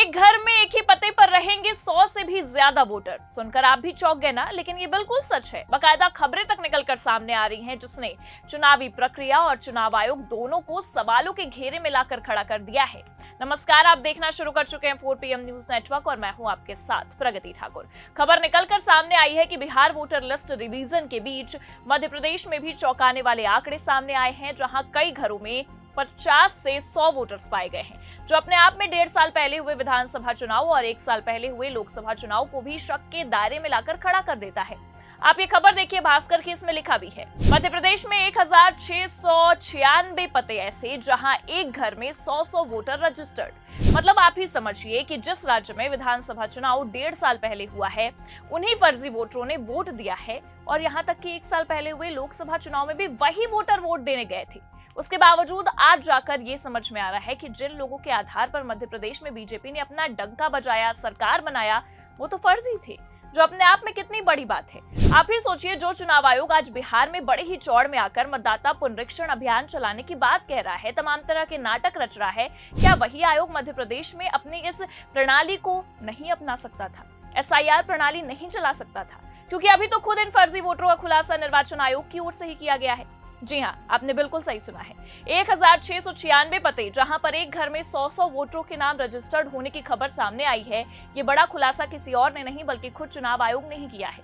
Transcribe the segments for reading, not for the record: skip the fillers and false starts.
एक घर में एक ही पते पर रहेंगे 100 से भी ज्यादा वोटर। सुनकर आप भी चौंक गए ना, लेकिन ये बिल्कुल सच है। बाकायदा खबरें तक निकलकर सामने आ रही हैं, जिसने चुनावी प्रक्रिया और चुनाव आयोग दोनों को सवालों के घेरे में लाकर खड़ा कर दिया है। नमस्कार, आप देखना शुरू कर चुके हैं 4 PM न्यूज नेटवर्क और मैं हूं आपके साथ प्रगति ठाकुर। खबर निकलकर सामने आई है कि बिहार वोटर लिस्ट रिवीजन के बीच मध्य प्रदेश में भी चौंकाने वाले आंकड़े सामने आए हैं, जहां कई घरों में 50 से 100 वोटर्स पाए गए हैं, जो अपने आप में 1.5 साल पहले हुए विधानसभा चुनाव और 1 साल पहले हुए लोकसभा चुनाव को भी शक के दायरे में लाकर खड़ा कर देता है। आप ये खबर देखिए, भास्कर की, इसमें लिखा भी है मध्य प्रदेश में 1696 पते ऐसे जहां एक घर में 100 वोटर रजिस्टर्ड। मतलब आप ही समझिए कि जिस राज्य में विधानसभा चुनाव 1.5 साल पहले हुआ है, उन्हीं फर्जी वोटरों ने वोट दिया है और यहाँ तक कि 1 साल पहले हुए लोकसभा चुनाव में भी वही वोटर वोट देने गए थे। उसके बावजूद आज जाकर ये समझ में आ रहा है कि जिन लोगों के आधार पर मध्य प्रदेश में बीजेपी ने अपना डंका बजाया, सरकार बनाया, वो तो फर्जी थे, जो अपने आप में कितनी बड़ी बात है। आप ही सोचिए, जो चुनाव आयोग आज बिहार में बड़े ही चौड़ में आकर मतदाता पुनरीक्षण अभियान चलाने की बात कह रहा है, तमाम तरह के नाटक रच रहा है, क्या वही आयोग मध्य प्रदेश में अपनी इस प्रणाली को नहीं अपना सकता था? SIR प्रणाली नहीं चला सकता था? क्योंकि अभी तो खुद इन फर्जी वोटरों का खुलासा निर्वाचन आयोग की ओर से ही किया गया है। जी हाँ, आपने बिल्कुल सही सुना है। 1696 पते जहां पर एक घर में 100 वोटरों के नाम रजिस्टर्ड होने की खबर सामने आई है। ये बड़ा खुलासा किसी और ने नहीं बल्कि खुद चुनाव आयोग ने ही किया है।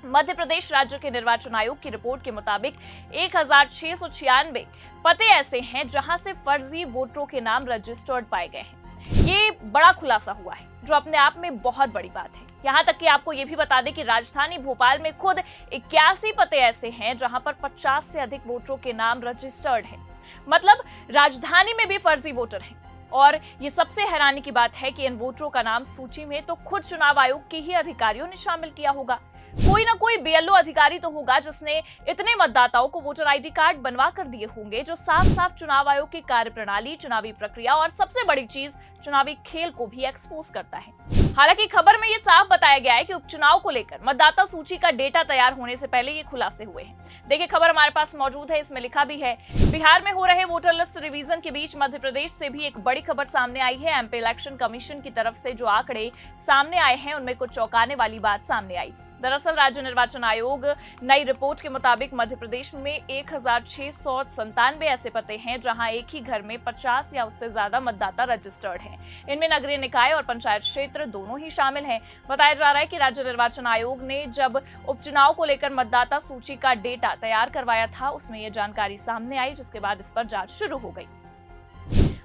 मध्य प्रदेश राज्य के निर्वाचन आयोग की रिपोर्ट के मुताबिक 1696 पते ऐसे हैं जहां से फर्जी वोटरों के नाम रजिस्टर्ड पाए गए हैं। ये बड़ा खुलासा हुआ है, जो अपने आप में बहुत बड़ी बात है। यहाँ तक कि आपको ये भी बता दें कि राजधानी भोपाल में खुद 81 पते ऐसे हैं जहां पर 50 से अधिक वोटरों के नाम रजिस्टर्ड हैं। मतलब राजधानी में भी फर्जी वोटर हैं। और ये सबसे हैरानी की बात है कि इन वोटरों का नाम सूची में तो खुद चुनाव आयोग के ही अधिकारियों ने शामिल किया होगा। कोई ना कोई BLO अधिकारी तो होगा जिसने इतने मतदाताओं को वोटर ID कार्ड बनवा कर दिए होंगे, जो साफ साफ चुनाव आयोग की कार्यप्रणाली, चुनावी प्रक्रिया और सबसे बड़ी चीज चुनावी खेल को भी एक्सपोज करता है। हालांकि खबर में ये साफ बताया गया है कि उपचुनाव को लेकर मतदाता सूची का डेटा तैयार होने से पहले ये खुलासे हुए हैं। देखिए, खबर हमारे पास मौजूद है, इसमें लिखा भी है बिहार में हो रहे वोटर लिस्ट रिवीजन के बीच मध्य प्रदेश से भी एक बड़ी खबर सामने आई है। MP इलेक्शन कमीशन की तरफ से जो आंकड़े सामने आए हैं, उनमें कुछ चौंकाने वाली बात सामने आई। दरअसल राज्य निर्वाचन आयोग नई रिपोर्ट के मुताबिक मध्य प्रदेश में 1697 ऐसे पते हैं जहां एक ही घर में 50 या उससे ज्यादा मतदाता रजिस्टर्ड हैं। इनमें नगरीय निकाय और पंचायत क्षेत्र दोनों ही शामिल हैं। बताया जा रहा है कि राज्य निर्वाचन आयोग ने जब उपचुनाव को लेकर मतदाता सूची का डेटा तैयार करवाया था, उसमें यह जानकारी सामने आई, जिसके बाद इस पर जांच शुरू हो गई।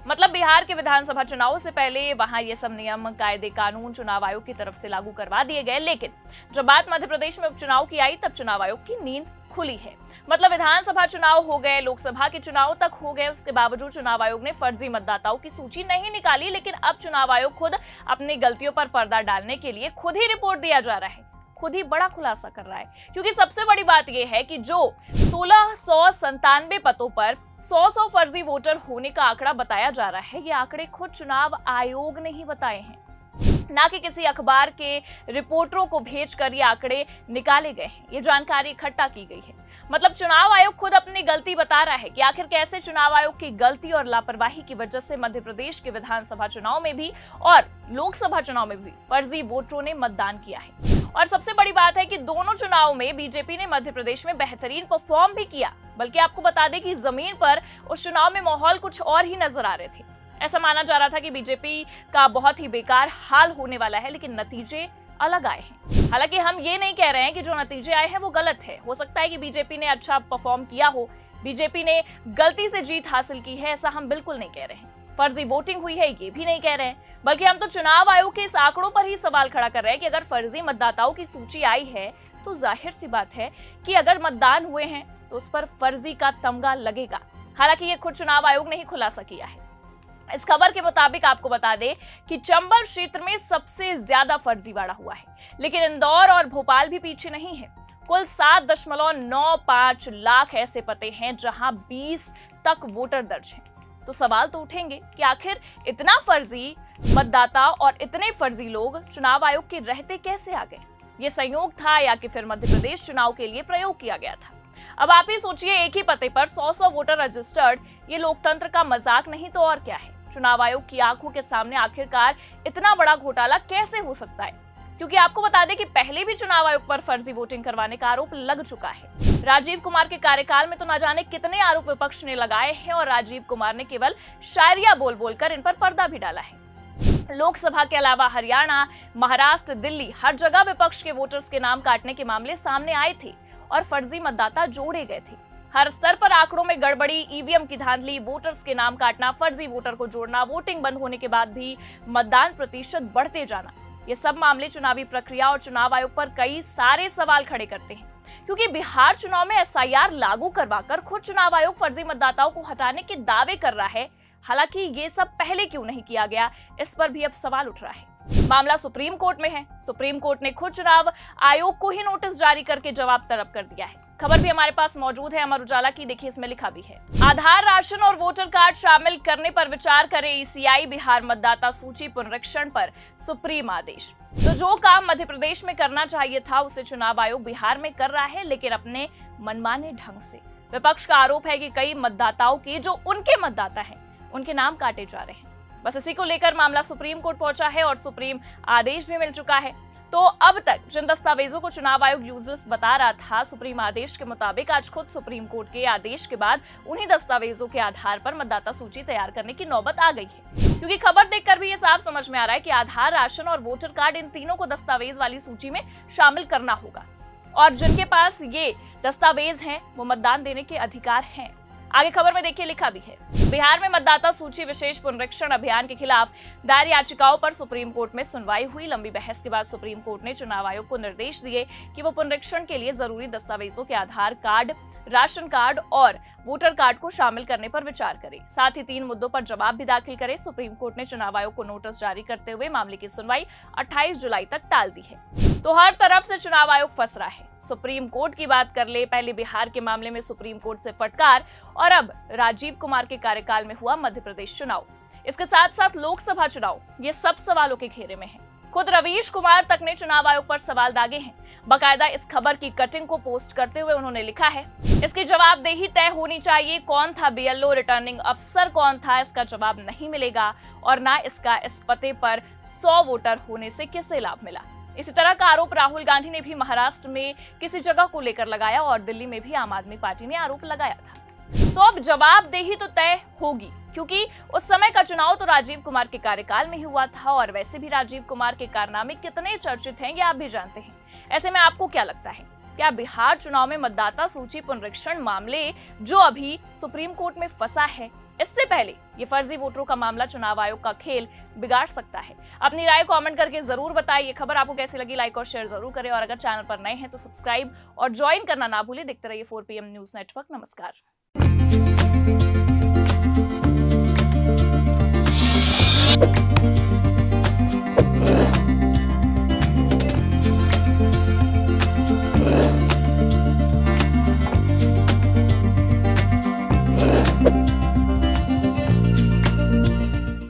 मतलब बिहार के विधानसभा चुनाव से पहले वहां ये सब नियम, कायदे, कानून चुनाव आयोग की तरफ से लागू करवा दिए गए, लेकिन जब बात मध्य प्रदेश में उपचुनाव की आई, तब चुनाव आयोग की नींद खुली है। मतलब विधानसभा चुनाव हो गए, लोकसभा के चुनाव तक हो गए, उसके बावजूद चुनाव आयोग ने फर्जी मतदाताओं की सूची नहीं निकाली। लेकिन अब चुनाव आयोग खुद अपनी गलतियों पर पर्दा डालने के लिए खुद ही रिपोर्ट दिया जा रहा है, खुद ही बड़ा खुलासा कर रहा है। क्योंकि सबसे बड़ी बात यह है कि जो 1697 पतों पर 100 फर्जी वोटर होने का आंकड़ा बताया जा रहा है, ये आंकड़े खुद चुनाव आयोग ने ही बताए हैं, ना कि किसी अखबार के रिपोर्टरों को भेजकर ये आंकड़े निकाले गए हैं। ये जानकारी इकट्ठा की गई है। मतलब चुनाव आयोग खुद अपनी गलती बता रहा है कि आखिर कैसे चुनाव आयोग की गलती और लापरवाही की वजह से मध्य प्रदेश के विधानसभा चुनाव में भी और लोकसभा चुनाव में भी फर्जी वोटरों ने मतदान किया है। और सबसे बड़ी बात है कि दोनों चुनाव में बीजेपी ने मध्य प्रदेश में बेहतरीन परफॉर्म भी किया। बल्कि आपको बता दें कि जमीन पर उस चुनाव में माहौल कुछ और ही नजर आ रहे थे। ऐसा माना जा रहा था कि बीजेपी का बहुत ही बेकार हाल होने वाला है, लेकिन नतीजे अलग आए हैं। हालांकि हम ये नहीं कह रहे हैं कि जो नतीजे आए हैं वो गलत है। हो सकता है कि बीजेपी ने अच्छा परफॉर्म किया हो, बीजेपी ने गलती से जीत हासिल की है, ऐसा हम बिल्कुल नहीं कह रहे हैं। फर्जी वोटिंग हुई है, ये भी नहीं कह रहे हैं। बल्कि हम तो चुनाव आयोग के इस आंकड़ों पर ही सवाल खड़ा कर रहे हैं कि अगर फर्जी मतदाताओं की सूची आई है, तो जाहिर सी बात है कि अगर मतदान हुए हैं तो उस पर फर्जी का तमगा लगेगा। हालांकि ये खुद चुनाव आयोग ने ही खुलासा किया है। इस खबर के मुताबिक आपको बता दें कि चंबल क्षेत्र में सबसे ज्यादा फर्जीवाड़ा हुआ है, लेकिन इंदौर और भोपाल भी पीछे नहीं है। कुल 7.95 लाख ऐसे पते हैं जहां 20 तक वोटर दर्ज हैं। तो सवाल तो उठेंगे कि आखिर इतना फर्जी मतदाता और इतने फर्जी लोग चुनाव आयोग के रहते कैसे आ गए? ये संयोग था या कि फिर मध्य प्रदेश चुनाव के लिए प्रयोग किया गया था? अब आप ही सोचिए, एक ही पते पर 100 वोटर रजिस्टर्ड, ये लोकतंत्र का मजाक नहीं तो और क्या है। चुनाव आयोग की आंखों के सामने आखिरकार इतना बड़ा घोटाला कैसे हो सकता है, क्योंकि आपको बता दें कि पहले भी चुनाव आयोग पर फर्जी वोटिंग करवाने का आरोप लग चुका है। राजीव कुमार के कार्यकाल में तो न जाने कितने आरोप विपक्ष ने लगाए हैं और राजीव कुमार ने केवल शायरिया बोल बोलकर इन पर पर्दा भी डाला है। लोकसभा के अलावा हरियाणा, महाराष्ट्र, दिल्ली हर जगह विपक्ष के वोटर्स के नाम काटने के मामले सामने आए थे और फर्जी मतदाता जोड़े गए थे। हर स्तर पर आंकड़ों में गड़बड़ी, ईवीएम की धांधली, वोटर्स के नाम काटना, फर्जी वोटर को जोड़ना, वोटिंग बंद होने के बाद भी मतदान प्रतिशत बढ़ते जाना, ये सब मामले चुनावी प्रक्रिया और चुनाव आयोग पर कई सारे सवाल खड़े करते हैं। क्योंकि बिहार चुनाव में एसआईआर लागू करवाकर खुद चुनाव आयोग फर्जी मतदाताओं को हटाने के दावे कर रहा है, हालांकि ये सब पहले क्यों नहीं किया गया, इस पर भी अब सवाल उठ रहा है। मामला सुप्रीम कोर्ट में है। सुप्रीम कोर्ट ने खुद चुनाव आयोग को ही नोटिस जारी करके जवाब तलब कर दिया है। खबर भी हमारे पास मौजूद है अमर उजाला की, देखिए इसमें लिखा भी है, आधार, राशन और वोटर कार्ड शामिल करने पर विचार करे ईसीआई, बिहार मतदाता सूची पुनरीक्षण पर सुप्रीम आदेश। तो जो काम मध्य प्रदेश में करना चाहिए था उसे चुनाव आयोग बिहार में कर रहा है, लेकिन अपने मनमाने ढंग से। विपक्ष का आरोप है कि कई मतदाताओं के जो उनके मतदाता हैं उनके नाम काटे जा रहे हैं। बस इसी को लेकर मामला सुप्रीम कोर्ट पहुंचा है और सुप्रीम आदेश भी मिल चुका है। तो अब तक जिन दस्तावेजों को चुनाव आयोग यूजलेस बता रहा था, सुप्रीम आदेश के मुताबिक आज खुद सुप्रीम कोर्ट के आदेश के बाद उन्हीं दस्तावेजों के आधार पर मतदाता सूची तैयार करने की नौबत आ गई है। क्योंकि खबर देखकर भी ये साफ समझ में आ रहा है कि आधार, राशन और वोटर कार्ड, इन तीनों को दस्तावेज वाली सूची में शामिल करना होगा और जिनके पास ये दस्तावेज हैं वो मतदान देने के अधिकार हैं। आगे खबर में देखिए लिखा भी है, बिहार में मतदाता सूची विशेष पुनरीक्षण अभियान के खिलाफ दायर याचिकाओं पर सुप्रीम कोर्ट में सुनवाई हुई। लंबी बहस के बाद सुप्रीम कोर्ट ने चुनाव आयोग को निर्देश दिए कि वो पुनरीक्षण के लिए जरूरी दस्तावेजों के आधार कार्ड, राशन कार्ड और वोटर कार्ड को शामिल करने पर विचार करे, साथ ही 3 मुद्दों पर जवाब भी दाखिल करे। सुप्रीम कोर्ट ने चुनाव आयोग को नोटिस जारी करते हुए मामले की सुनवाई 28 जुलाई तक टाल दी है। तो हर तरफ से चुनाव आयोग फंस रहा है। सुप्रीम कोर्ट की बात कर ले, पहले बिहार के मामले में सुप्रीम कोर्ट से फटकार और अब राजीव कुमार के कार्यकाल में हुआ मध्य प्रदेश चुनाव, इसके साथ साथ लोकसभा चुनाव, ये सब सवालों के घेरे में है। खुद रवीश कुमार तक ने चुनाव आयोग पर सवाल दागे हैं। बकायदा इस खबर की कटिंग को पोस्ट करते हुए उन्होंने लिखा है, इसकी जवाबदेही तय होनी चाहिए। कौन था बीएलओ, रिटर्निंग अफसर कौन था, इसका जवाब नहीं मिलेगा और ना इसका इस पते पर 100 वोटर होने से किसे लाभ मिला। इसी तरह का आरोप राहुल गांधी ने भी महाराष्ट्र में किसी जगह को लेकर लगाया और दिल्ली में भी आम आदमी पार्टी ने आरोप लगाया था। तो अब जवाबदेही तो तय होगी, क्योंकि उस समय का चुनाव तो राजीव कुमार के कार्यकाल में ही हुआ था और वैसे भी राजीव कुमार के कारनामे कितने चर्चित हैं ये आप भी जानते हैं। ऐसे में आपको क्या लगता है, क्या बिहार चुनाव में मतदाता सूची पुनरीक्षण मामले जो अभी सुप्रीम कोर्ट में फंसा है, इससे पहले ये फर्जी वोटरों का मामला चुनाव आयोग का खेल बिगाड़ सकता है? अपनी राय कमेंट करके जरूर बताइए। खबर आपको कैसी लगी लाइक और शेयर जरूर करें और अगर चैनल पर नए हैं तो सब्सक्राइब और ज्वाइन करना ना भूलें। देखते रहिए 4 PM न्यूज नेटवर्क। नमस्कार।